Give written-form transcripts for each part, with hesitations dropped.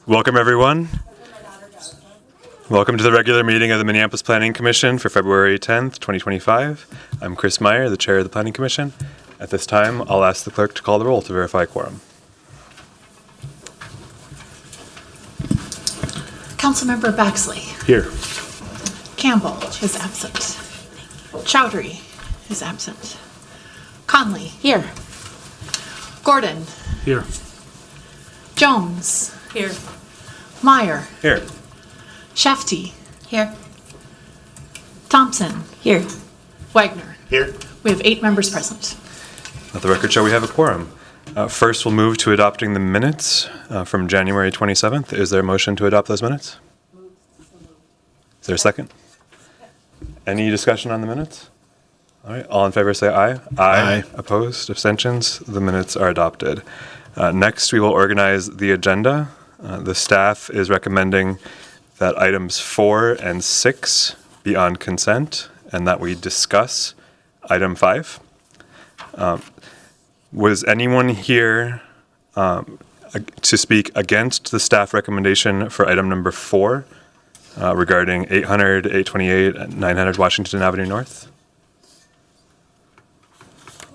Welcome, everyone. Welcome to the regular meeting of the Minneapolis Planning Commission for February 10th, 2025. I'm Chris Meyer, the chair of the Planning Commission. At this time, I'll ask the clerk to call the roll to verify quorum. Councilmember Baxley. Here. Campbell is absent. Chowdhury is absent. Conley. Here. Gordon. Here. Jones. Here. Meyer. Here. Shafty. Here. Thompson. Here. Wagner. Here. We have 8 members present. Let the record show we have a quorum. First, we'll move to adopting the minutes from January 27th. Is there a motion to adopt those minutes? Is there a second? Any discussion on the minutes? All right, all in favor say aye. Aye. Opposed? Abstentions? The minutes are adopted. Next, we will organize the agenda. The staff is recommending that items 4 and 6 be on consent and that we discuss item 5. Was anyone here to speak against the staff recommendation for item number 4 regarding 800, 828, and 900 Washington Avenue North?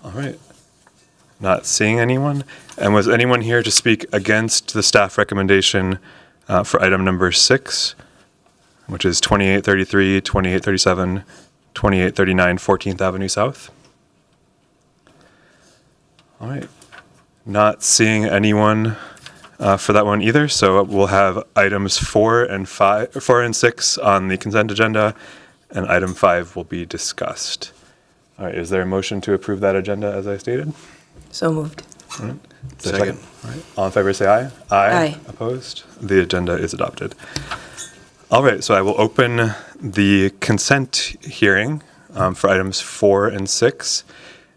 All right. Not seeing anyone. And was anyone here to speak against the staff recommendation for item number 6, which is 2833, 2837, 2839 14th Avenue South? All right. Not seeing anyone for that one either, so we'll have items 4 and 6 on the consent agenda, and item 5 will be discussed. All right, is there a motion to approve that agenda as I stated? So moved. All right. Second. All right. All in favor say aye. Aye. Opposed? The agenda is adopted. All right, so I will open the consent hearing for items 4 and 6.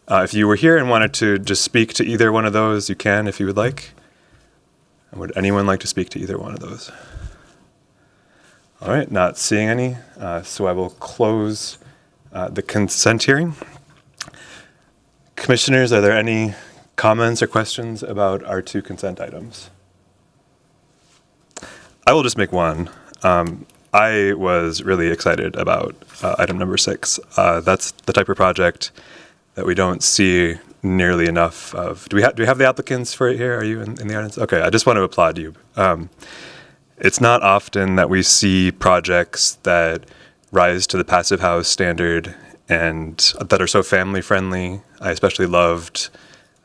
If you were here and wanted to just speak to either one of those, you can if you would like. And would anyone like to speak to either one of those? All right, not seeing any, so I will close the consent hearing. Commissioners, are there any comments or questions about our 2 consent items? I will just make one. I was really excited about item number 6. That's the type of project that we don't see nearly enough of. Do we have the applicants for it here? Are you in the audience? Okay, I just want to applaud you. It's not often that we see projects that rise to the passive house standard and that are so family friendly. I especially loved,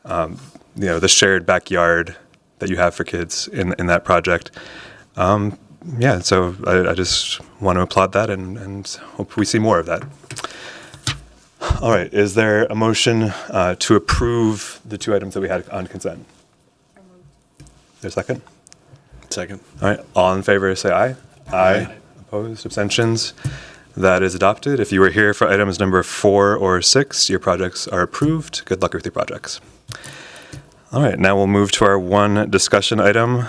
the shared backyard that you have for kids in that project. So I just want to applaud that and hope we see more of that. All right, is there a motion to approve the 2 items that we had on consent? Is there a second? Second. All right, all in favor say aye. Aye. Opposed, abstentions? That is adopted. If you were here for items number 4 or 6, your projects are approved. Good luck with your projects. All right, now we'll move to our 1 discussion item,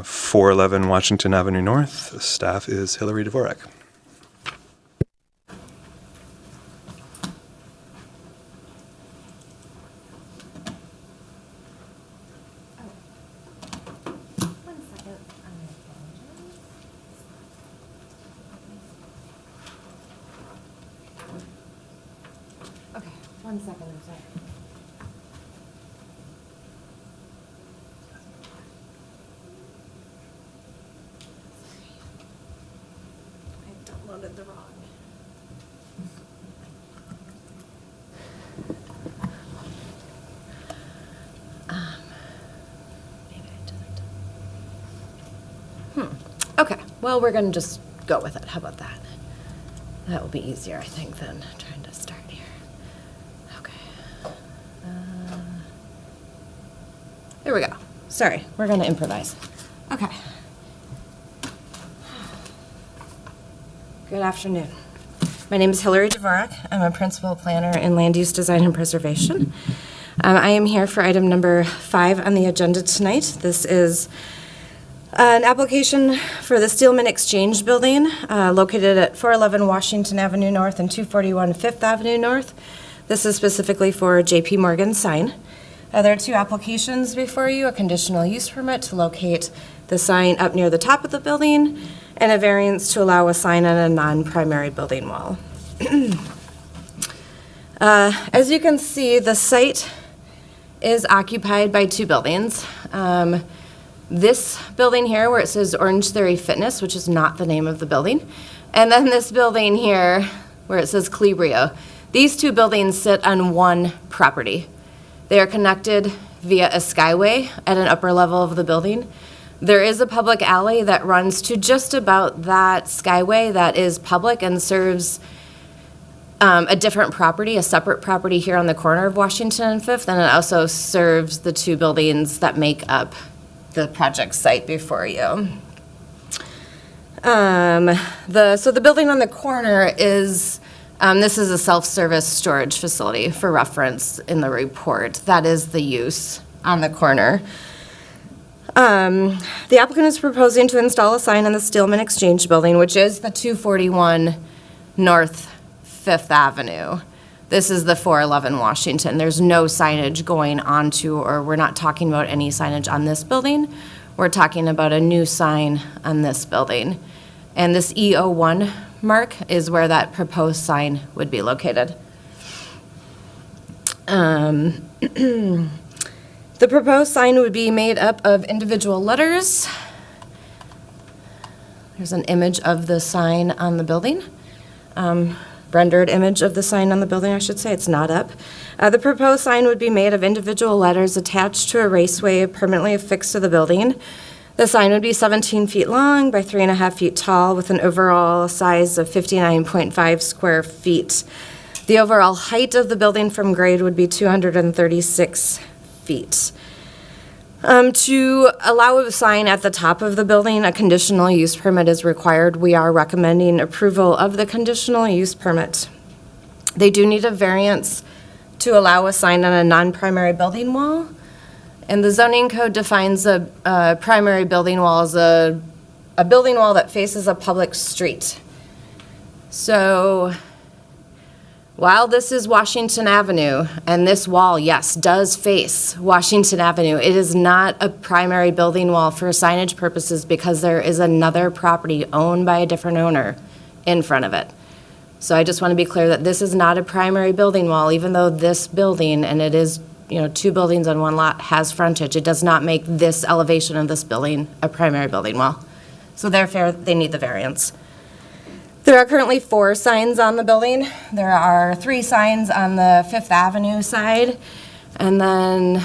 411 Washington Avenue North. Staff is Hillary Dvorak. One second, I'm sorry. I downloaded the wrong. Maybe I didn't. Okay, well, we're going to just go with it. How about that? That will be easier, I think, than trying to start here. There we go. Sorry, we're going to improvise. Okay. Good afternoon. My name is Hillary Dvorak. I'm a principal planner in land use design and preservation. I am here for item number 5 on the agenda tonight. This is an application for the Steelman Exchange Building located at 411 Washington Avenue North and 241 Fifth Avenue North. This is specifically for J.P. Morgan sign. There are 2 applications before you, a conditional use permit to locate the sign up near the top of the building, and a variance to allow a sign on a non-primary building wall. As you can see, the site is occupied by two buildings. This building here where it says Orange Theory Fitness, which is not the name of the building, and then this building here where it says Calibrio. These two buildings sit on one property. They are connected via a skyway at an upper level of the building. There is a public alley that runs to just about that skyway that is public and serves a different property, a separate property here on the corner of Washington and Fifth, and it also serves the two buildings that make up the project site before you. So the building on the corner is, this is a self-service storage facility for reference in the report. That is the use on the corner. The applicant is proposing to install a sign on the Steelman Exchange Building, which is the 241 North Fifth Avenue. This is the 411 Washington. There's no signage going onto, or we're not talking about any signage on this building. We're talking about a new sign on this building. And this E01 mark is where that proposed sign would be located. The proposed sign would be made up of individual letters. There's an image of the sign on the building. Rendered image of the sign on the building, I should say. It's not up. The proposed sign would be made of individual letters attached to a raceway permanently affixed to the building. The sign would be 17 feet long by 3.5 feet tall with an overall size of 59.5 square feet. The overall height of the building from grade would be 236 feet. To allow a sign at the top of the building, a conditional use permit is required. We are recommending approval of the conditional use permit. They do need a variance to allow a sign on a non-primary building wall. And the zoning code defines a primary building wall as a building wall that faces a public street. So while this is Washington Avenue, and this wall, yes, does face Washington Avenue, it is not a primary building wall for signage purposes because there is another property owned by a different owner in front of it. So I just want to be clear that this is not a primary building wall, even though this building, and it is, two buildings on one lot, has frontage. It does not make this elevation of this building a primary building wall. So therefore, they need the variance. There are currently 4 signs on the building. There are 3 signs on the Fifth Avenue side, and then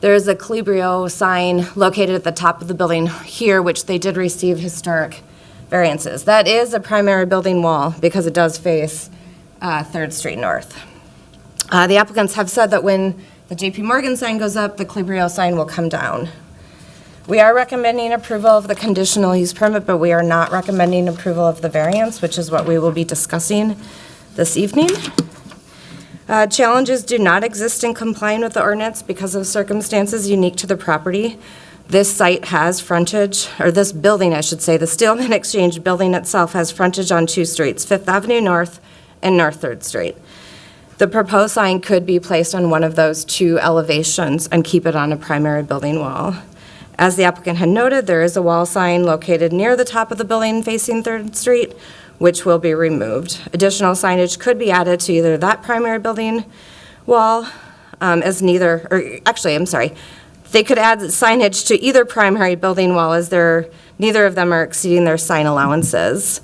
there's a Calibrio sign located at the top of the building here, which they did receive historic variances. That is a primary building wall because it does face 3rd Street North. The applicants have said that when the JP Morgan sign goes up, the Calibrio sign will come down. We are recommending approval of the conditional use permit, but we are not recommending approval of the variance, which is what we will be discussing this evening. Challenges do not exist in complying with the ordinance because of circumstances unique to the property. This site has frontage, or this building, I should say, the Steelman Exchange building itself has frontage on 2 streets, 5th Avenue North and North 3rd Street. The proposed sign could be placed on one of those 2 elevations and keep it on a primary building wall. As the applicant had noted, there is a wall sign located near the top of the building facing 3rd Street, which will be removed. Additional signage could be added to either that primary building wall they could add signage to either primary building wall as neither of them are exceeding their sign allowances.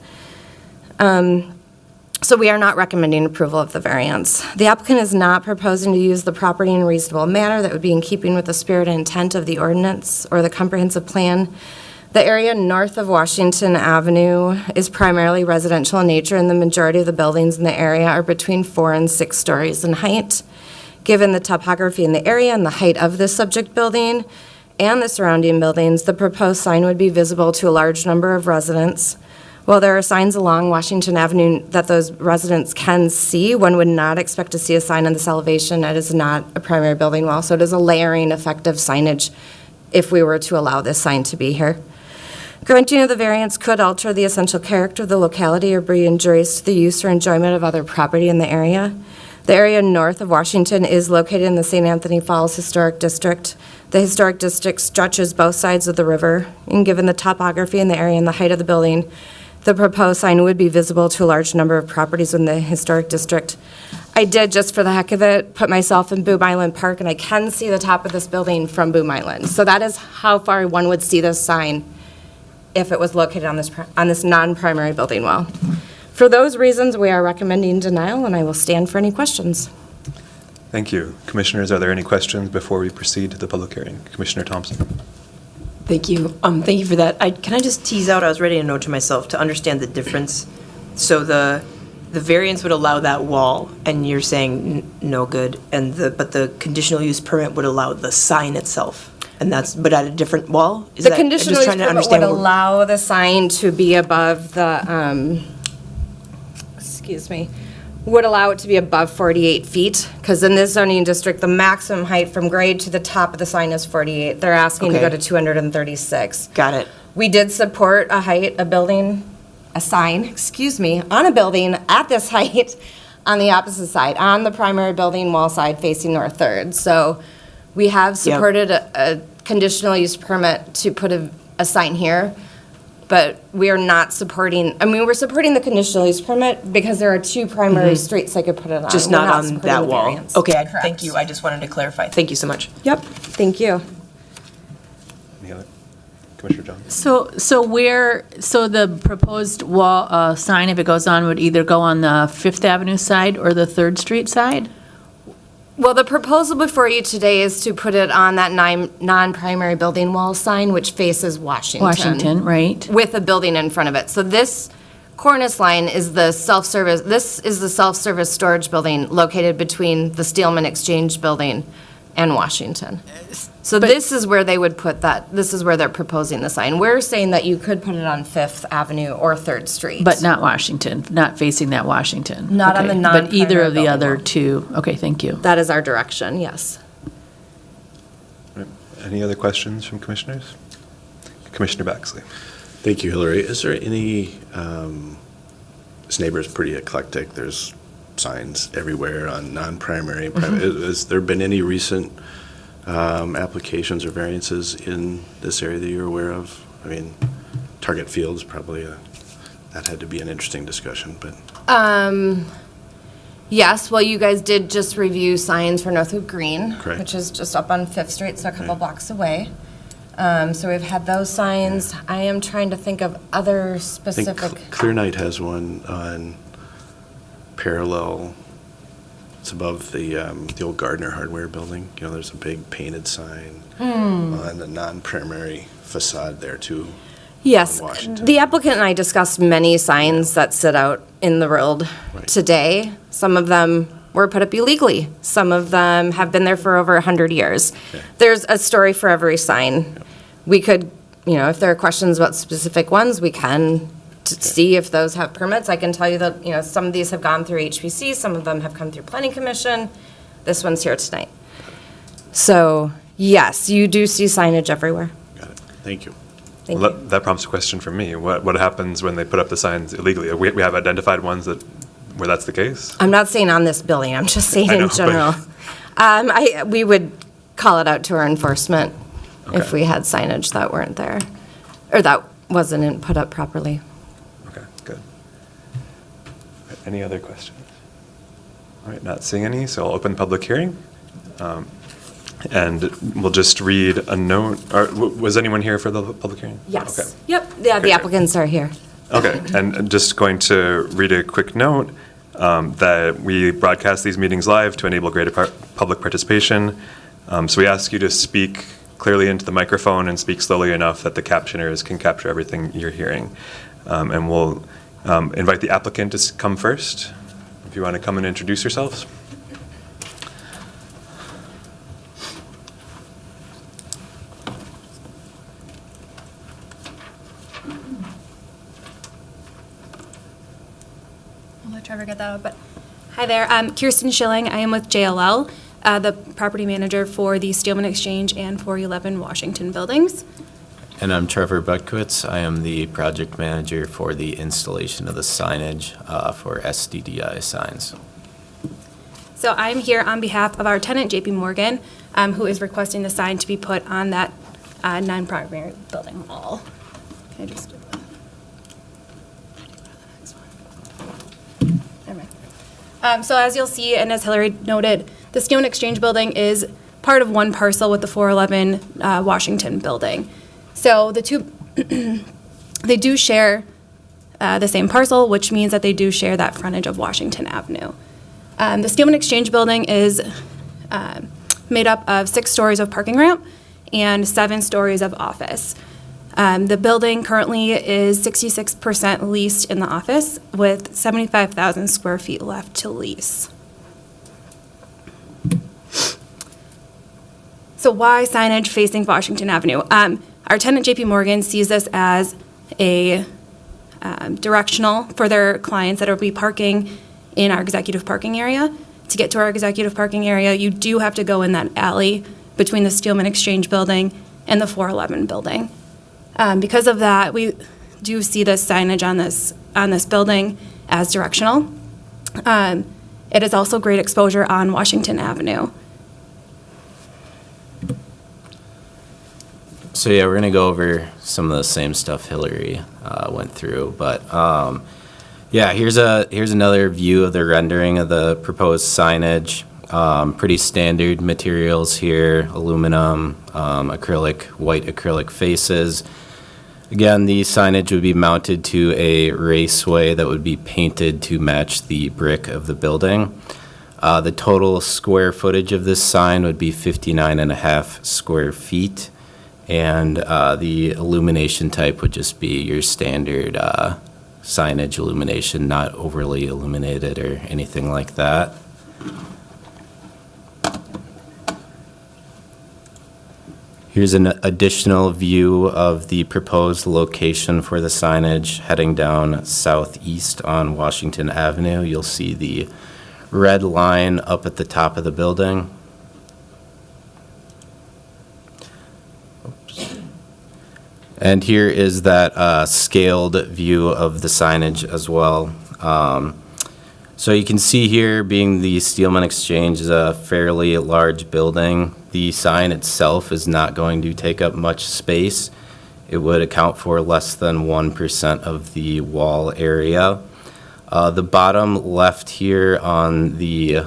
So we are not recommending approval of the variance. The applicant is not proposing to use the property in a reasonable manner that would be in keeping with the spirit and intent of the ordinance or the comprehensive plan. The area north of Washington Avenue is primarily residential in nature, and the majority of the buildings in the area are between 4 and 6 stories in height. Given the topography in the area and the height of this subject building and the surrounding buildings, the proposed sign would be visible to a large number of residents. While there are signs along Washington Avenue that those residents can see, one would not expect to see a sign on this elevation. It is not a primary building wall, so it is a layering effect of signage if we were to allow this sign to be here. Granting of the variance could alter the essential character of the locality or be injurious to the use or enjoyment of other property in the area. The area north of Washington is located in the St. Anthony Falls Historic District. The Historic District stretches both sides of the river, and given the topography in the area and the height of the building, the proposed sign would be visible to a large number of properties in the Historic District. I did, just for the heck of it, put myself in Boom Island Park, and I can see the top of this building from Boom Island. So that is how far one would see this sign if it was located on this non-primary building wall. For those reasons, we are recommending denial, and I will stand for any questions. Thank you. Commissioners, are there any questions before we proceed to the public hearing? Commissioner Thompson. Thank you. Thank you for that. Can I just tease out, I was writing a note to myself to understand the difference. So the variance would allow that wall, and you're saying no good, but the conditional use permit would allow the sign itself. And but at a different wall? The conditional use permit would allow the sign to be above the, would allow it to be above 48 feet, because in this zoning district, the maximum height from grade to the top of the sign is 48. They're asking to go to 236. Got it. We did support a sign on a building at this height on the opposite side, on the primary building wall side facing North Third. So we have supported a conditional use permit to put a sign here, but we are not supporting, we're supporting the conditional use permit because there are two primary streets I could put it on. Just We're not on supporting that the wall. variance. Okay, Correct. thank you. I just wanted to clarify. Thank you so much. Yep, thank you. Any other? Commissioner Johnson. So the proposed wall, sign, if it goes on, would either go on the Fifth Avenue side or the Third Street side? Well, the proposal before you today is to put it on that non-primary building wall sign, which faces Washington. Washington, right. With a building in front of it. So this cornice line is the self-service storage building located between the Steelman Exchange Building and Washington. So this is where they would put that, this is where they're proposing the sign. We're saying that you could put it on Fifth Avenue or Third Street. But not Washington, not facing that Washington? Not on the Okay. non-primary But either of the building other wall. two? Okay, thank you. That is our direction, yes. Any other questions from commissioners? Commissioner Baxley. Thank you, Hillary. Is there any, this neighbor's pretty eclectic. There's signs everywhere on non-primary and private. Has there been any recent applications or variances in this area that you're aware of? I mean, Target Field's probably that had to be an interesting discussion, but. Yes, well, you guys did just review signs for Northwood Green, Correct. which is just up on Fifth Street, so a couple blocks away. So we've had those signs. I am trying to think of other I think specific. Clear Night has one on parallel, it's above the old Gardner Hardware building. You know, there's a big painted sign on the non-primary facade there too. Yes, on Washington. the applicant and I discussed many signs that sit out in the road Right. today. Some of them were put up illegally. Some of them have been there for over 100 years. Okay. There's a story for every sign. We could, if there are questions about specific ones, we can see if those have permits. I can tell you that, some of these have gone through HPC, some of them have come through Planning Commission. This one's here tonight. So, yes, you do see signage everywhere. Got it. Thank you. Thank Well, you. that prompts a question from me. What happens when they put up the signs illegally? We have identified ones where that's the case? I'm not saying on this building, I'm just saying I know, in but- general. We would call it out to our enforcement if Okay. we had signage that weren't there, or that wasn't put up properly. Okay, good. Any other questions? All right, not seeing any, so I'll open the public hearing. And we'll just read a note. Was anyone here for the public hearing? Yes. Okay. Yep, yeah, Okay. the applicants are here. Okay, and just going to read a quick note that we broadcast these meetings live to enable greater public participation. So we ask you to speak clearly into the microphone and speak slowly enough that the captioners can capture everything you're hearing. And we'll invite the applicant to come first. If you want to come and introduce yourselves. I'll let Trevor get that out, but hi there. I'm Kirsten Schilling. I am with JLL, the property manager for the Steelman Exchange and 411 Washington buildings. And I'm Trevor Butkowitz. I am the project manager for the installation of the signage for SDDI signs. So I'm here on behalf of our tenant, JP Morgan, who is requesting the sign to be put on that non-primary building wall. Can I just do that? Never mind. So as you'll see, and as Hillary noted, the Steel and Exchange building is part of one parcel with the 411 Washington building. So the two, they do share the same parcel, which means that they do share that frontage of Washington Avenue. The Steel and Exchange building is made up of 6 stories of parking ramp and 7 stories of office. The building currently is 66% leased in the office with 75,000 square feet left to lease. So why signage facing Washington Avenue? Our tenant, JP Morgan, sees this as a directional for their clients that will be parking in our executive parking area. To get to our executive parking area, you do have to go in that alley between the Steelman Exchange building and the 411 building. Because of that, we do see this signage on this building as directional. It is also great exposure on Washington Avenue. So yeah, we're gonna go over some of the same stuff Hillary went through, but yeah, here's another view of the rendering of the proposed signage. Pretty standard materials here: aluminum, acrylic, white acrylic faces. Again, the signage would be mounted to a raceway that would be painted to match the brick of the building. The total square footage of this sign would be 59.5 square feet. And the illumination type would just be your standard signage illumination, not overly illuminated or anything like that. Here's an additional view of the proposed location for the signage heading down southeast on Washington Avenue. You'll see the red line up at the top of the building. And here is that scaled view of the signage as well. So you can see here, being the Steelman Exchange is a fairly large building, the sign itself is not going to take up much space. It would account for less than 1% of the wall area. The bottom left here on the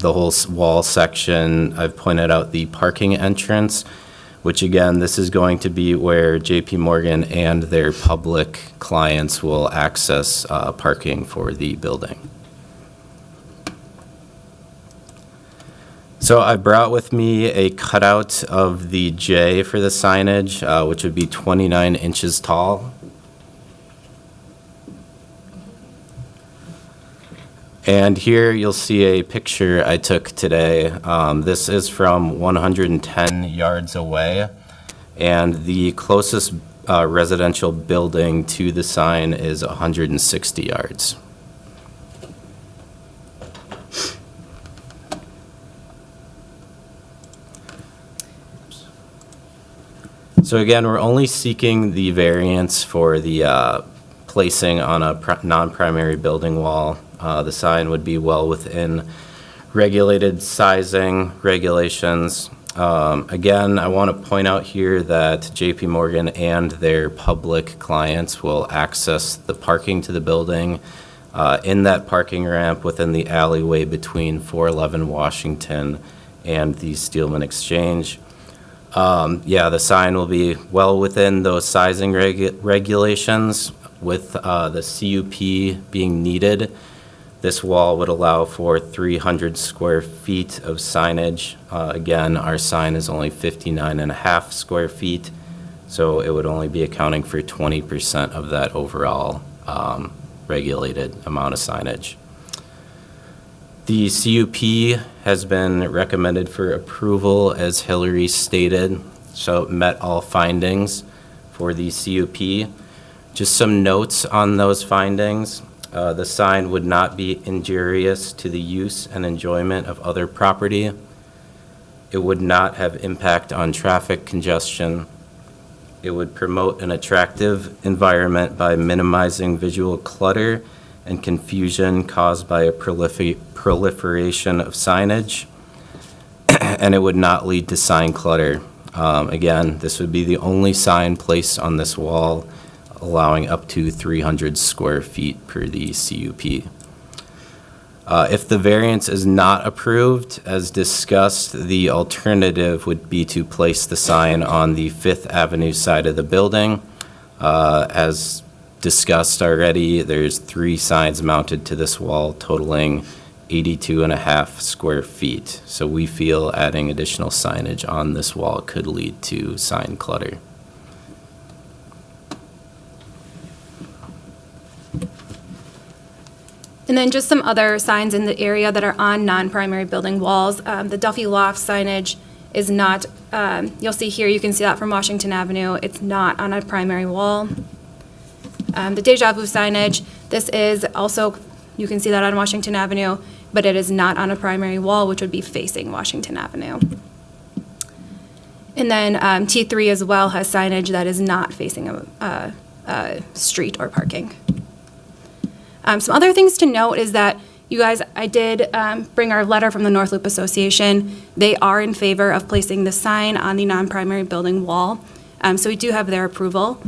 whole wall section, I've pointed out the parking entrance, which again, this is going to be where JP Morgan and their public clients will access parking for the building. So I brought with me a cutout of the J for the signage, which would be 29 inches tall. And here you'll see a picture I took today. This is from 110 yards away, and the closest residential building to the sign is 160 yards. So again, we're only seeking the variance for the placing on a non-primary building wall. The sign would be well within regulated sizing regulations. Again, I want to point out here that JP Morgan and their public clients will access the parking to the building in that parking ramp within the alleyway between 411 Washington and the Steelman Exchange. Yeah, the sign will be well within those sizing regulations, with the CUP being needed. This wall would allow for 300 square feet of signage. Again, our sign is only 59.5 square feet, so it would only be accounting for 20% of that overall regulated amount of signage. The CUP has been recommended for approval, as Hillary stated, so it met all findings for the CUP. Just some notes on those findings. The sign would not be injurious to the use and enjoyment of other property. It would not have impact on traffic congestion. It would promote an attractive environment by minimizing visual clutter and confusion caused by a proliferation of signage, and it would not lead to sign clutter. Again, this would be the only sign placed on this wall, allowing up to 300 square feet per the CUP. If the variance is not approved, as discussed, the alternative would be to place the sign on the Fifth Avenue side of the building. As discussed already, there's 3 signs mounted to this wall totaling 82.5 square feet. So we feel adding additional signage on this wall could lead to sign clutter. And then just some other signs in the area that are on non-primary building walls. The Duffy Loft signage is not, you'll see here, you can see that from Washington Avenue. It's not on a primary wall. The Deja Vu signage, this is also, you can see that on Washington Avenue, but it is not on a primary wall, which would be facing Washington Avenue. And then T3 as well has signage that is not facing a street or parking. Some other things to note is that you guys, I did bring our letter from the North Loop Association. They are in favor of placing the sign on the non-primary building wall. So we do have their approval.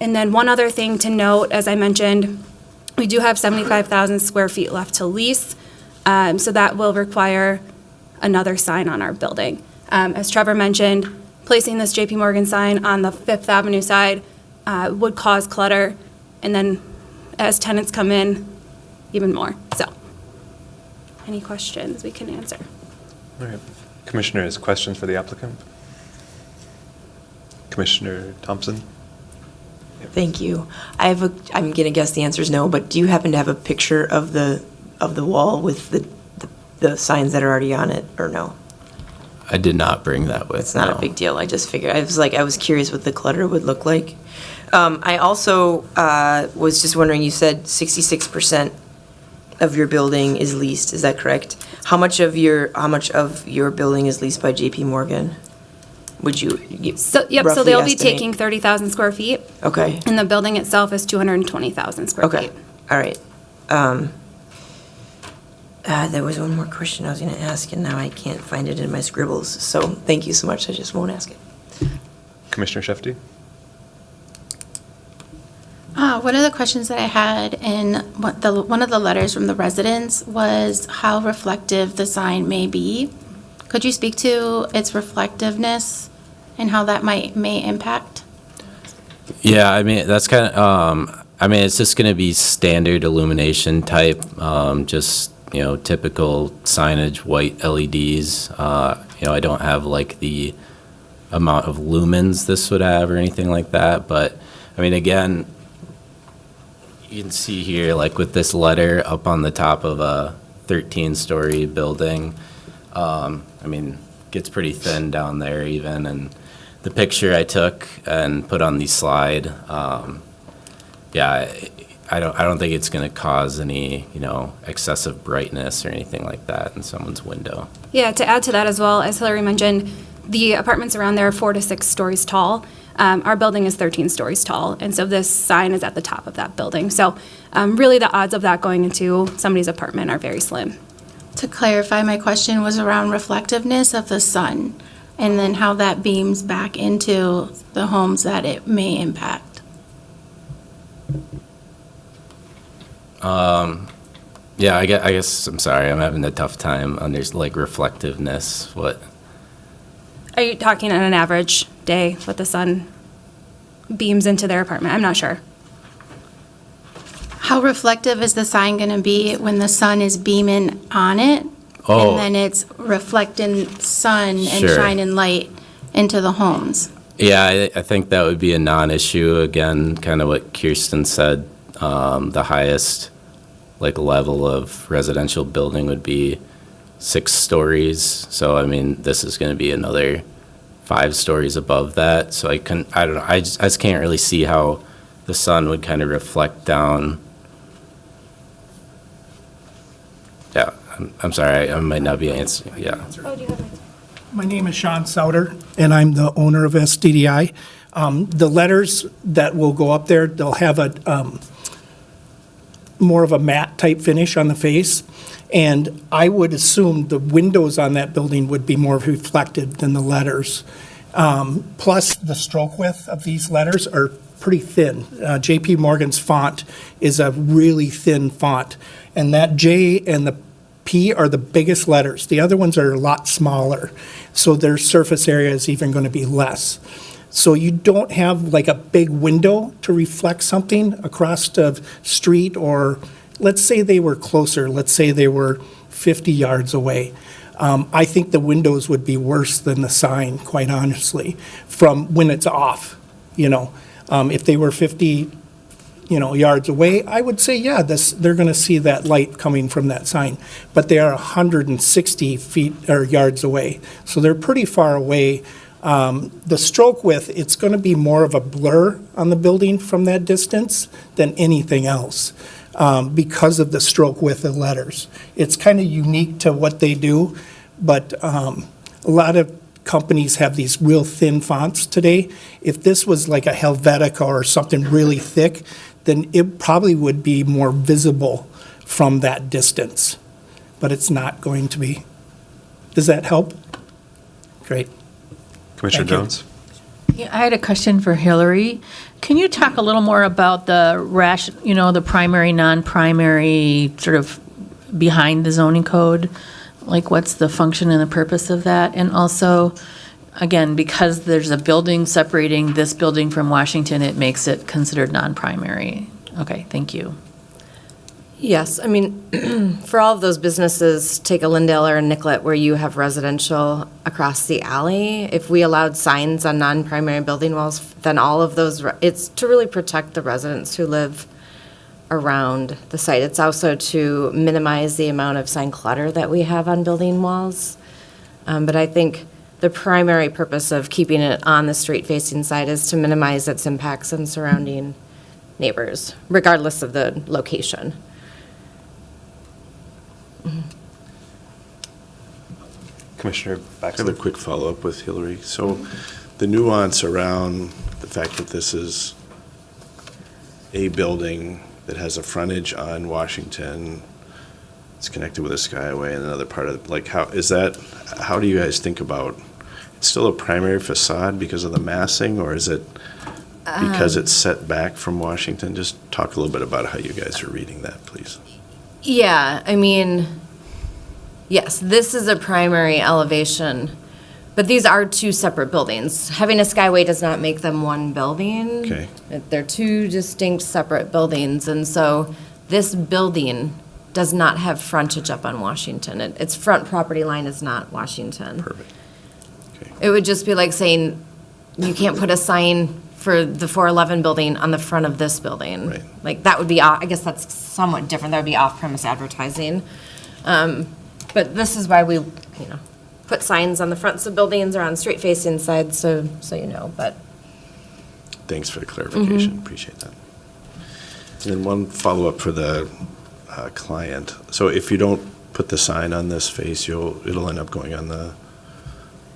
And then one other thing to note, as I mentioned, we do have 75,000 square feet left to lease. So that will require another sign on our building. As Trevor mentioned, placing this JP Morgan sign on the Fifth Avenue side would cause clutter. And then as tenants come in, even more. So, any questions we can answer? All right. Commissioners, questions for the applicant? Commissioner Thompson? Thank you. I'm going to guess the answer is no, but do you happen to have a picture of the wall with the signs that are already on it, or no? I did not bring that with. It's not no. a big deal. I just figured, I was curious what the clutter would look like. I also was just wondering, you said 66% of your building is leased, is that correct? How much of your building is leased by JP Morgan? Would you So, yep, so roughly they'll be estimate? taking 30,000 square feet, Okay, and the building itself is 220,000 square okay, feet. all right. There was one more question I was going to ask, and now I can't find it in my scribbles, so thank you so much, I just won't ask it. Commissioner Shefty? One of the questions that I had in one of the letters from the residents was how reflective the sign may be. Could you speak to its reflectiveness and how that may impact? Yeah, I mean, that's kind of, it's just going to be standard illumination type, just, typical signage, white LEDs. I don't have like the amount of lumens this would have or anything like that, but I mean, again, you can see here, like with this letter up on the top of a 13-story building, gets pretty thin down there even, and the picture I took and put on the slide, I don't think it's going to cause any, excessive brightness or anything like that in someone's window. Yeah, to add to that as well, as Hillary mentioned, the apartments around there are 4 to 6 stories tall. Our building is 13 stories tall, and so this sign is at the top of that building. So really the odds of that going into somebody's apartment are very slim. To clarify, my question was around reflectiveness of the sun and then how that beams back into the homes that it may impact. Yeah, I guess, I'm sorry, I'm having a tough time on this, like, reflectiveness, what? Are you talking on an average day what the sun beams into their apartment? I'm not sure. How reflective is the sign going to be when the sun is beaming on it? Oh. And then it's reflecting sun and Sure. shining light into the homes. Yeah, I think that would be a non-issue. Again, kind of what Kirsten said, the highest, like, level of residential building would be 6 stories. So, I mean, this is going to be another 5 stories above that. So I don't know, I just can't really see how the sun would kind of reflect down. Yeah, I'm sorry, I might not be answering, yeah. My name is Sean Souter, and I'm the owner of SDDI. The letters that will go up there, they'll have more of a matte type finish on the face. And I would assume the windows on that building would be more reflective than the letters. Plus, the stroke width of these letters are pretty thin. J.P. Morgan's font is a really thin font. And that J and the P are the biggest letters. The other ones are a lot smaller. So their surface area is even going to be less. So you don't have like a big window to reflect something across the street, or let's say they were closer. Let's say they were 50 yards away. I think the windows would be worse than the sign, quite honestly, from when it's off. If they were 50, yards away, I would say, yeah, they're going to see that light coming from that sign. But they are 160 feet or yards away, so they're pretty far away. The stroke width, it's going to be more of a blur on the building from that distance than anything else, because of the stroke width of letters. It's kind of unique to what they do, but a lot of companies have these real thin fonts today. If this was like a Helvetica or something really thick, then it probably would be more visible from that distance, but it's not going to be. Does that help? Great. Commissioner Thank you. Jones? Yeah, I had a question for Hillary. Can you talk a little more about the the primary, non-primary, sort of behind the zoning code? Like, what's the function and the purpose of that? And also, again, because there's a building separating this building from Washington, it makes it considered non-primary. Okay, thank you. Yes, I mean, for all of those businesses, take a Lindale or a Nicollet where you have residential across the alley, if we allowed signs on non-primary building walls, then all of those, it's to really protect the residents who live around the site. It's also to minimize the amount of sign clutter that we have on building walls. But I think the primary purpose of keeping it on the street-facing side is to minimize its impacts on surrounding neighbors, regardless of the location. Commissioner I have a Baxter? quick follow-up with Hillary. So the nuance around the fact that this is a building that has a frontage on Washington, it's connected with a skyway and another part of, like, how do you guys think about, it's still a primary facade because of the massing, or is it because it's set back from Washington? Just talk a little bit about how you guys are reading that, please. Yeah, I mean, yes, this is a primary elevation, but these are two separate buildings. Having a skyway does not make them one building. Okay. They're two distinct separate buildings, and so this building does not have frontage up on Washington. Its front property line is not Washington. Perfect. Okay. It would just be like saying, you can't put a sign for the 411 building on the front of this building. Right. Like, that would be, I guess that's somewhat different. That would be off-premise advertising. But this is why we, put signs on the fronts of buildings or on street-facing sides, so you know, but. Thanks for the clarification. Appreciate that. And then one follow-up for the client. So if you don't put the sign on this face, it'll end up going on the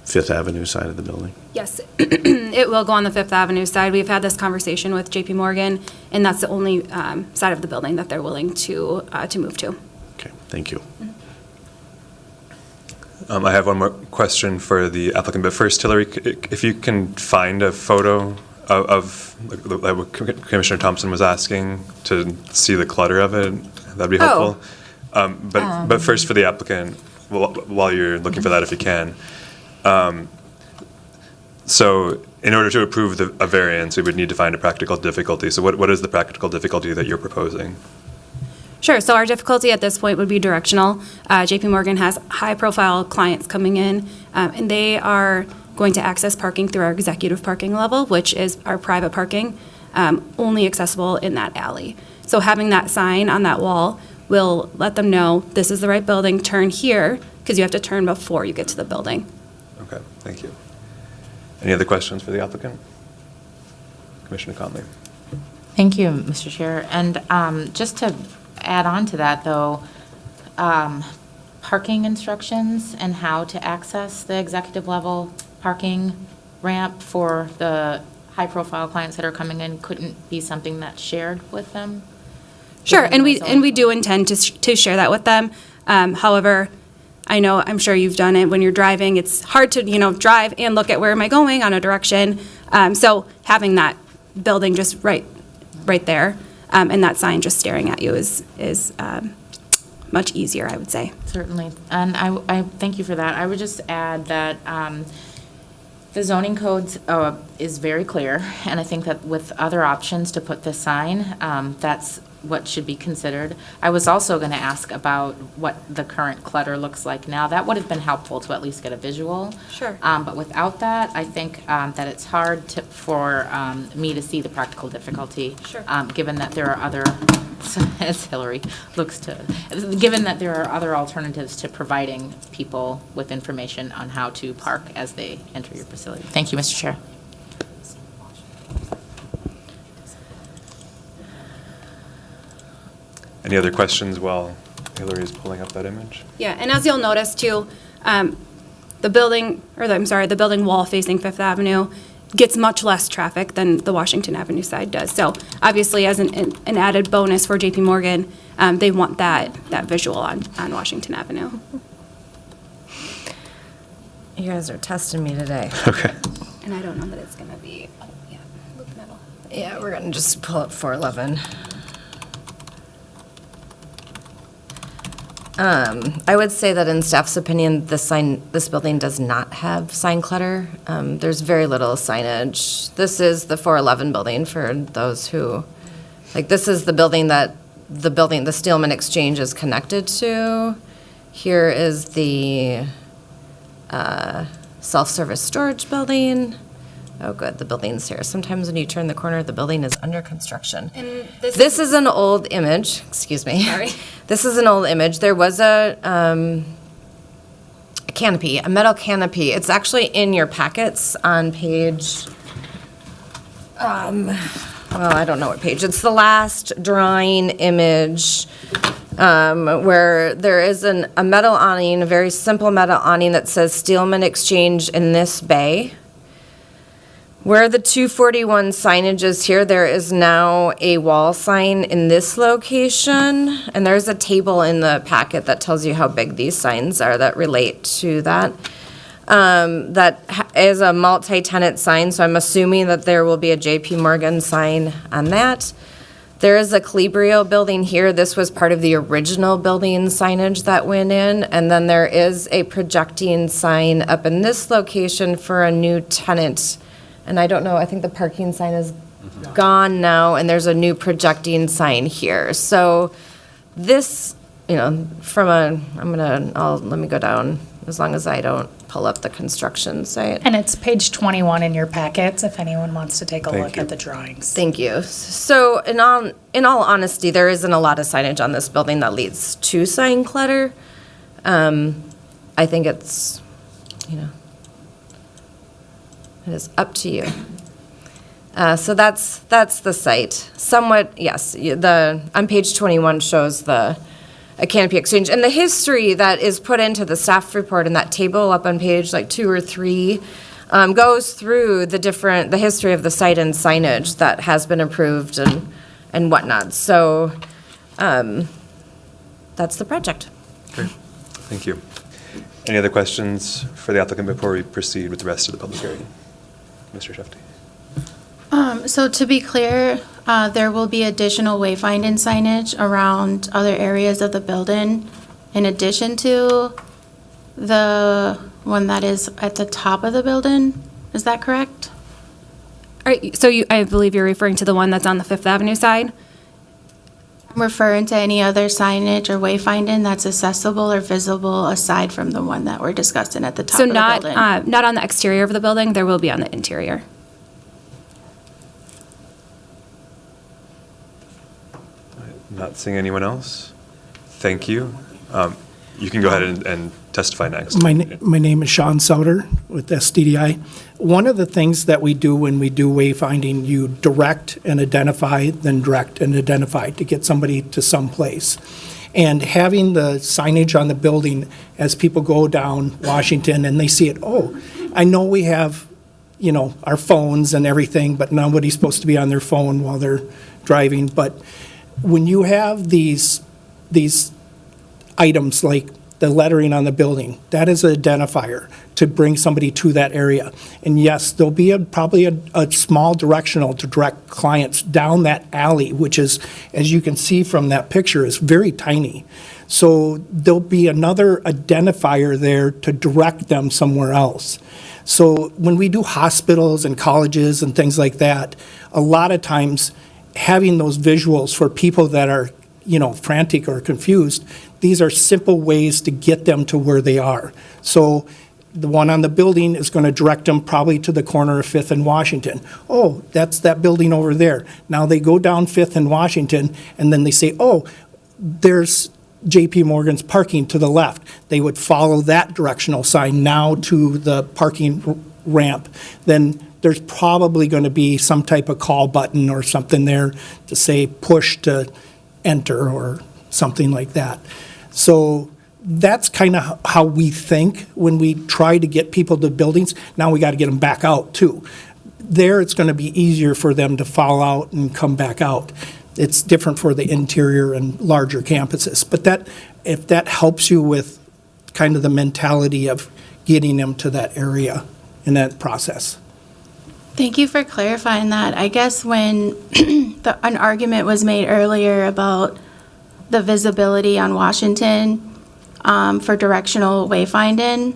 Fifth Avenue side of the building? Yes, it will go on the Fifth Avenue side. We've had this conversation with J.P. Morgan, and that's the only side of the building that they're willing to move to. Okay, thank you. I have one more question for the applicant, but first, Hillary, if you can find a photo of like what Commissioner Thompson was asking, to see the clutter of it, that'd be helpful. But first, for the applicant, while you're looking for that, if you can. So in order to approve a variance, we would need to find a practical difficulty. So what is the practical difficulty that you're proposing? Sure, so our difficulty at this point would be directional. J.P. Morgan has high-profile clients coming in, and they are going to access parking through our executive parking level, which is our private parking, only accessible in that alley. So having that sign on that wall will let them know, this is the right building, turn here, because you have to turn before you get to the building. Okay, thank you. Any other questions for the applicant? Commissioner Conley. Thank you, Mr. Chair. And just to add on to that, though, parking instructions and how to access the executive level parking ramp for the high-profile clients that are coming in couldn't be something that's shared with them? Sure, within and the we zoning do intend to share that with them. However, I'm sure you've done it when you're driving. It's hard to drive and look at where am I going on a direction. So having that building just right there, and that sign just staring at you is much easier, I would say. Certainly, and I thank you for that. I would just add that the zoning code is very clear, and I think that with other options to put this sign, that's what should be considered. I was also going to ask about what the current clutter looks like now. That would have been helpful to at least get a visual. Sure. But without that, I think that it's hard for me to see the practical difficulty. Sure. Given that there are other, as Hillary looks to, given that there are other alternatives to providing people with information on how to park as they enter your facility. Thank you, Mr. Chair. Any other questions while Hillary is pulling up that image? Yeah, and as you'll notice too, the building wall facing Fifth Avenue gets much less traffic than the Washington Avenue side does. So obviously, as an added bonus for JP Morgan, they want that visual on Washington Avenue. You guys are testing me today. Okay. And I don't know that it's gonna be, loop metal. Yeah, we're gonna just pull up 411. I would say that in staff's opinion, this building does not have sign clutter. There's very little signage. This is the 411 building for those who, this is the building that the Steelman Exchange is connected to. Here is the self-service storage building. Oh, good, the building's here. Sometimes when you turn the corner, the building is under construction. And This is an old image, excuse me. Sorry. This is an old image. There was a canopy, a metal canopy. It's actually in your packets on page, well, I don't know what page. It's the last drawing image where there is a metal awning, a very simple metal awning that says Steelman Exchange in this bay. Where the 241 signage is here, there is now a wall sign in this location, and there's a table in the packet that tells you how big these signs are that relate to that. That is a multi-tenant sign, so I'm assuming that there will be a JP Morgan sign on that. There is a Calibrio building here. This was part of the original building signage that went in, and then there is a projecting sign up in this location for a new tenant. And I don't know, I think the parking sign is gone now, and there's a new projecting sign here. So this, let me go down, as long as I don't pull up the construction site. And it's page 21 in your packets, if anyone wants to take a Thank look you. at the drawings. Thank you. So in all honesty, there isn't a lot of signage on this building that leads to sign clutter. I think it's, it is up to you. So that's the site. Somewhat, yes, on page 21 shows a canopy exchange. And the history that is put into the staff report in that table up on page 2 or 3 goes through the history of the site and signage that has been approved and whatnot. So that's the project. Great. Thank you. Any other questions for the applicant before we proceed with the rest of the public hearing? Mr. Shefty. So to be clear, there will be additional wayfinding signage around other areas of the building in addition to the one that is at the top of the building. Is that correct? All right, so I believe you're referring to the one that's on the Fifth Avenue side? I'm referring to any other signage or wayfinding that's accessible or visible aside from the one that we're discussing at the top So of the not, building. not on the exterior of the building, there will be on the interior. Not seeing anyone else? Thank you. You can go ahead and testify next. My name is Sean Souter with SDDI. One of the things that we do when we do wayfinding, you direct and identify, then direct and identify to get somebody to some place. And having the signage on the building as people go down Washington and they see it, oh, I know we have, our phones and everything, but nobody's supposed to be on their phone while they're driving. But when you have these items like the lettering on the building, that is an identifier to bring somebody to that area. And yes, there'll be probably a small directional to direct clients down that alley, which is, as you can see from that picture, is very tiny. So there'll be another identifier there to direct them somewhere else. So when we do hospitals and colleges and things like that, a lot of times having those visuals for people that are, frantic or confused, these are simple ways to get them to where they are. So the one on the building is going to direct them probably to the corner of 5th and Washington. Oh, that's that building over there. Now they go down 5th and Washington, and then they say, oh, there's JP Morgan's parking to the left. They would follow that directional sign now to the parking ramp. Then there's probably going to be some type of call button or something there to say push to enter or something like that. So that's kind of how we think when we try to get people to buildings. Now we got to get them back out too. There it's going to be easier for them to fall out and come back out. It's different for the interior and larger campuses. But if that helps you with kind of the mentality of getting them to that area in that process. Thank you for clarifying that. I guess when an argument was made earlier about the visibility on Washington for directional wayfinding,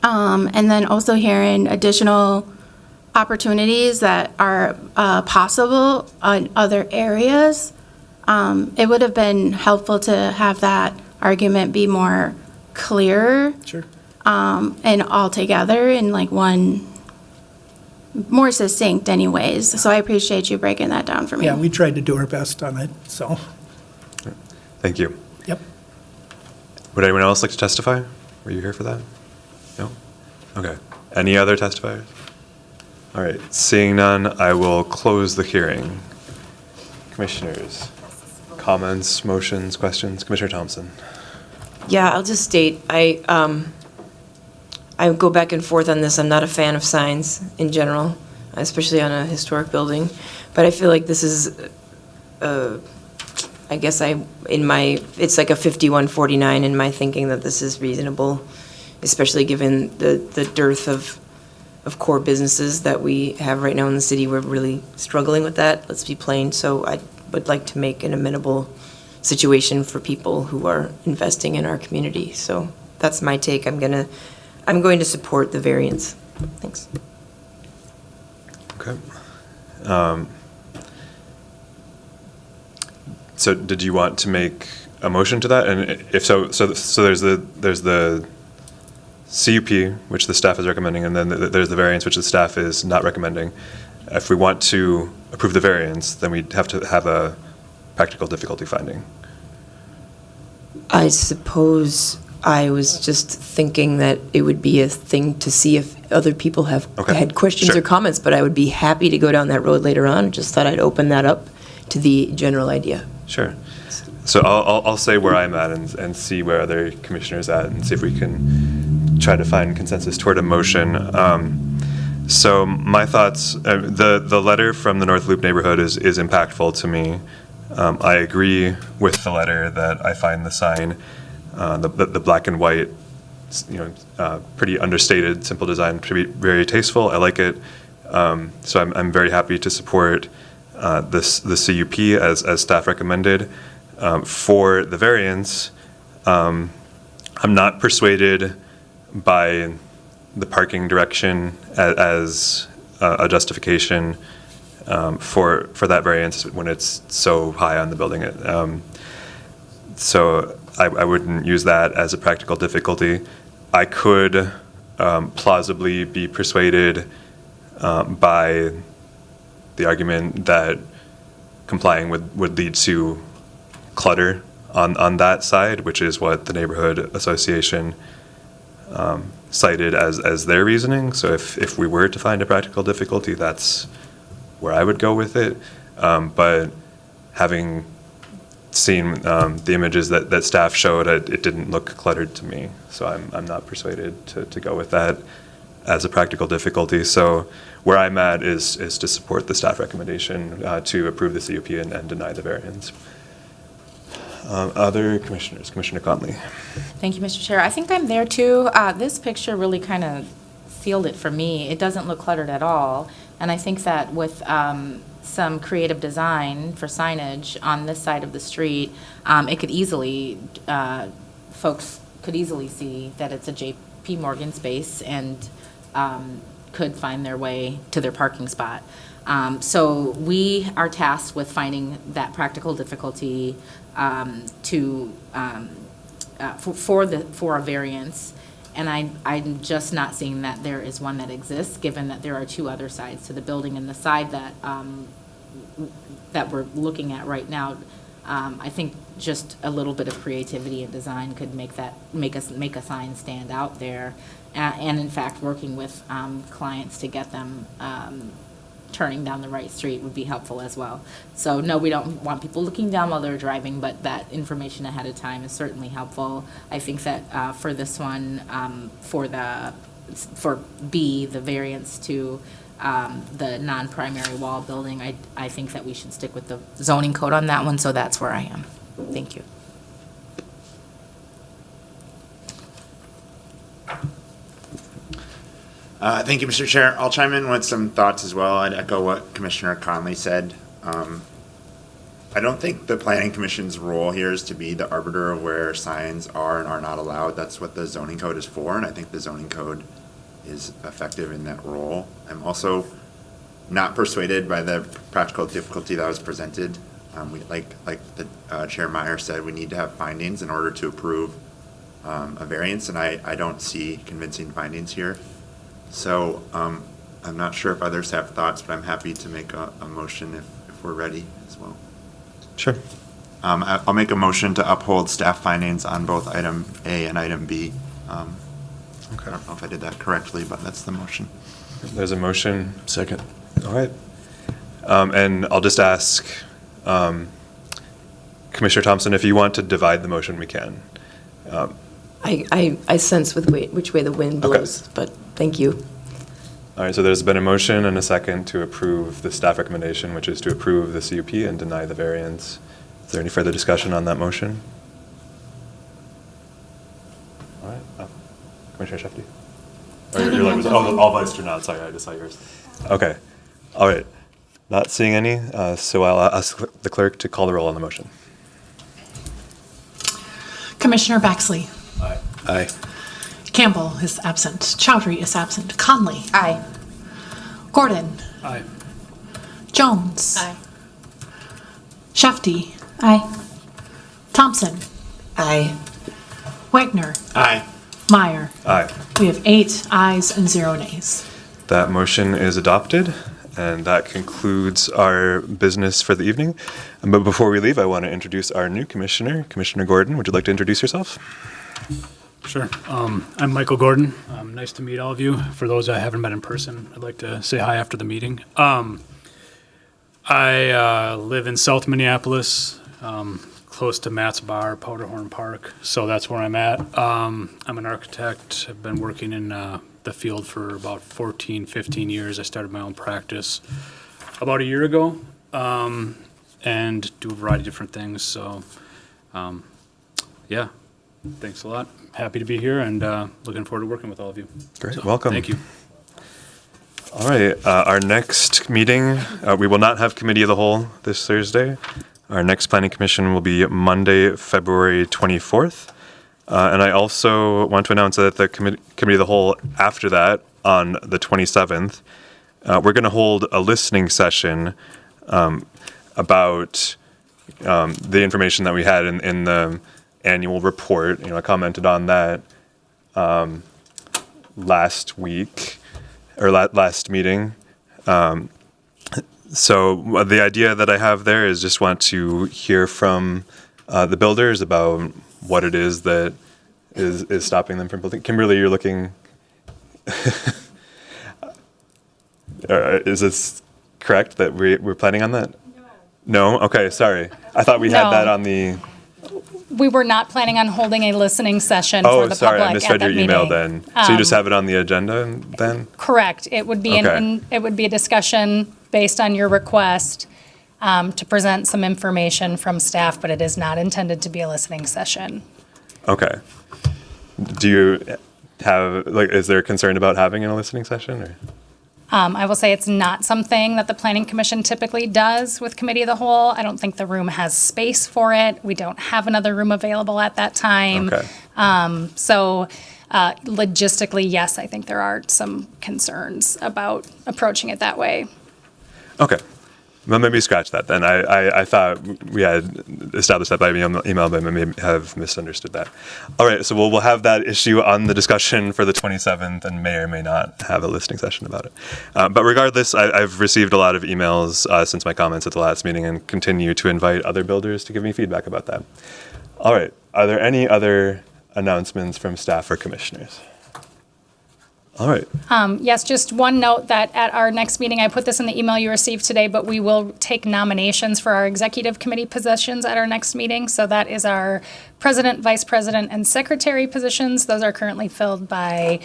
and then also hearing additional opportunities that are possible on other areas, it would have been helpful to have that argument be more clear. Sure. And all together in like one, more succinct anyways. So I appreciate you breaking that down for me. Yeah, we tried to do our best on it, so. Thank you. Yep. Would anyone else like to testify? Were you here for that? No? Okay. Any other testifiers? All right. Seeing none, I will close the hearing. Commissioners, comments, motions, questions? Commissioner Thompson. Yeah, I'll just state, I go back and forth on this. I'm not a fan of signs in general, especially on a historic building. But I feel like this is, I guess it's like a 51-49 in my thinking that this is reasonable, especially given the dearth of core businesses that we have right now in the city. We're really struggling with that, let's be plain. So I would like to make an amenable situation for people who are investing in our community. So that's my take. I'm going to support the variance. Thanks. Okay. So did you want to make a motion to that? And if so there's the CUP, which the staff is recommending, and then there's the variance, which the staff is not recommending. If we want to approve the variance, then we'd have to have a practical difficulty finding. I suppose I was just thinking that it would be a thing to see if other people have had questions Sure. or comments, but I would be happy to go down that road later on. Just thought I'd open that up to the general idea. Sure. So I'll say where I'm at and see where other commissioners at and see if we can try to find consensus toward a motion. So my thoughts, the letter from the North Loop neighborhood is impactful to me. I agree with the letter that I find the sign, the black and white, pretty understated, simple design to be very tasteful. I like it. So I'm very happy to support the CUP as staff recommended. For the variance, I'm not persuaded by the parking direction as a justification for that variance when it's so high on the building. So I wouldn't use that as a practical difficulty. I could plausibly be persuaded by the argument that complying would lead to clutter on that side, which is what the neighborhood association cited as their reasoning. So if we were to find a practical difficulty, that's where I would go with it. But having seen the images that staff showed, it didn't look cluttered to me. So I'm not persuaded to go with that. as a practical difficulty. So where I'm at is to support the staff recommendation to approve the CUP and deny the variance. Other commissioners, Commissioner Conley. Thank you, Mr. Chair. I think I'm there too. This picture really kind of sealed it for me. It doesn't look cluttered at all. And I think that with some creative design for signage on this side of the street, it could easily, folks could easily see that it's a J.P. Morgan space and could find their way to their parking spot. So we are tasked with finding that practical difficulty for a variance. And I'm just not seeing that there is one that exists, given that there are two other sides to the building, and the side that we're looking at right now. I think just a little bit of creativity and design could make a sign stand out there, and in fact, working with clients to get them turning down the right street would be helpful as well. So no, we don't want people looking down while they're driving, but that information ahead of time is certainly helpful. I think that for this one, for B, the variance to the non-primary wall building, I think that we should stick with the zoning code on that one, so that's where I am. Thank you. Thank you, Mr. Chair. I'll chime in with some thoughts as well. I'd echo what Commissioner Conley said. I don't think the Planning Commission's role here is to be the arbiter of where signs are and are not allowed. That's what the zoning code is for, and I think the zoning code is effective in that role. I'm also not persuaded by the practical difficulty that was presented. Like the Chair Meyer said, we need to have findings in order to approve a variance, and I don't see convincing findings here. So I'm not sure if others have thoughts, but I'm happy to make a motion if we're ready as well. Sure. I'll make a motion to uphold staff findings on both item A and item B. Okay. I don't know if I did that correctly, but that's the motion. There's a motion. Second. All right. And I'll just ask Commissioner Thompson, if you want to divide the motion, we can. I sense which way the wind blows, but thank you. All right, so there's been a motion and a second to approve the staff recommendation, which is to approve the CUP and deny the variance. Is there any further discussion on that motion? All right. Commissioner Shefty? All voiced or not? Sorry, I just saw yours. Okay. All right. Not seeing any, so I'll ask the clerk to call the roll on the motion. Commissioner Baxley. Aye. Aye. Campbell is absent. Chowdhury is absent. Conley. Aye. Gordon. Aye. Jones. Aye. Shefty. Aye. Thompson. Aye. Wagner. Aye. Meyer. Aye. We have 8 ayes and 0 nays. That motion is adopted, and that concludes our business for the evening. But before we leave, I want to introduce our new commissioner, Commissioner Gordon. Would you like to introduce yourself? Sure. I'm Michael Gordon. Nice to meet all of you. For those I haven't met in person, I'd like to say hi after the meeting. I live in South Minneapolis, close to Matt's Bar, Powderhorn Park, so that's where I'm at. I'm an architect. I've been working in the field for about 14, 15 years. I started my own practice about a year ago, and do a variety of different things. So, yeah, thanks a lot. Happy to be here and looking forward to working with all of you. Great, So, welcome. Thank you. All right, our next meeting, we will not have committee of the whole this Thursday. Our next planning commission will be Monday, February 24th. And I also want to announce that the committee of the whole after that, on the 27th, we're going to hold a listening session about the information that we had in the annual report. You know, I commented on that last week or last meeting. So the idea that I have there is just want to hear from the builders about what it is that is stopping them from building. Kimberly, you're looking. Is this correct that we're planning on that? No. Okay, sorry. I thought we had No. that on the. We were not planning on holding a listening session for Oh, the sorry, public I at misread that your email meeting. then. So you just have it on the agenda then? Correct. It would be Okay. it would be a discussion based on your request to present some information from staff, but it is not intended to be a listening session. Okay. Do you have, like, is there a concern about having a listening session, or? I will say it's not something that the Planning Commission typically does with Committee of the Whole. I don't think the room has space for it. We don't have another room available at that time. Okay. So logistically, yes, I think there are some concerns about approaching it that way. Okay. Well, maybe scratch that then. I thought we had established that by email, but I may have misunderstood that. All right, so we'll have that issue on the discussion for the 27th and may or may not have a listening session about it. But regardless, I've received a lot of emails since my comments at the last meeting and continue to invite other builders to give me feedback about that. All right, are there any other announcements from staff or commissioners? All right. Yes, just one note that at our next meeting, I put this in the email you received today, but we will take nominations for our executive committee positions at our next meeting. So that is our president, vice president, and secretary positions. Those are currently filled by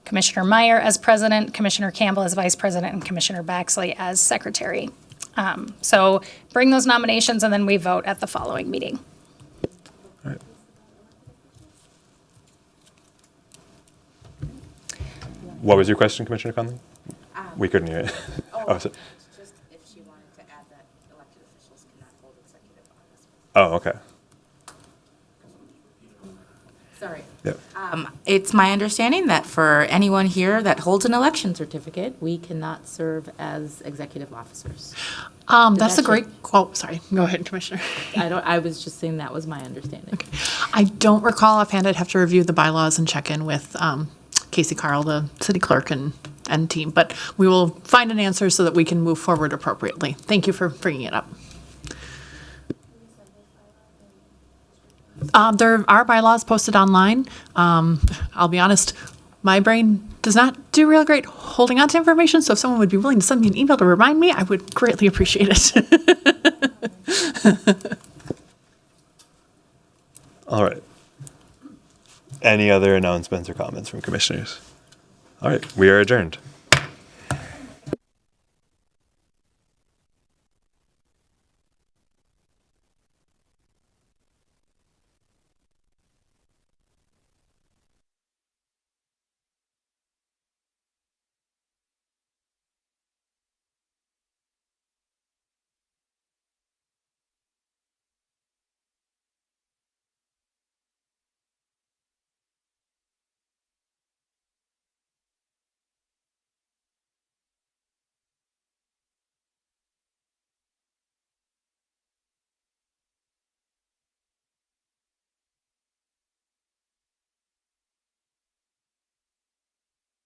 Commissioner Meyer as president, Commissioner Campbell as vice president, and Commissioner Baxley as secretary. So bring those nominations and then we vote at the following meeting. All right. What was your question, Commissioner Conley? We couldn't hear it. Oh, so, Just if she wanted to add that elected officials cannot hold executive office. oh, okay. Sorry. Yep. It's my understanding that for anyone here that holds an election certificate, we cannot serve as executive officers. That's a that great, oh, sorry, go ahead, Commissioner. I was just saying that was my understanding. I don't recall offhand, I'd have to review the bylaws and check in with Casey Carl, the city clerk and team, but we will find an answer so that we can move forward appropriately. Thank you for bringing it up. There are bylaws posted online. I'll be honest, my brain does not do real great holding on to information, so if someone would be willing to send me an email to remind me, I would greatly appreciate it. All right. Any other announcements or comments from commissioners? All right, we are adjourned.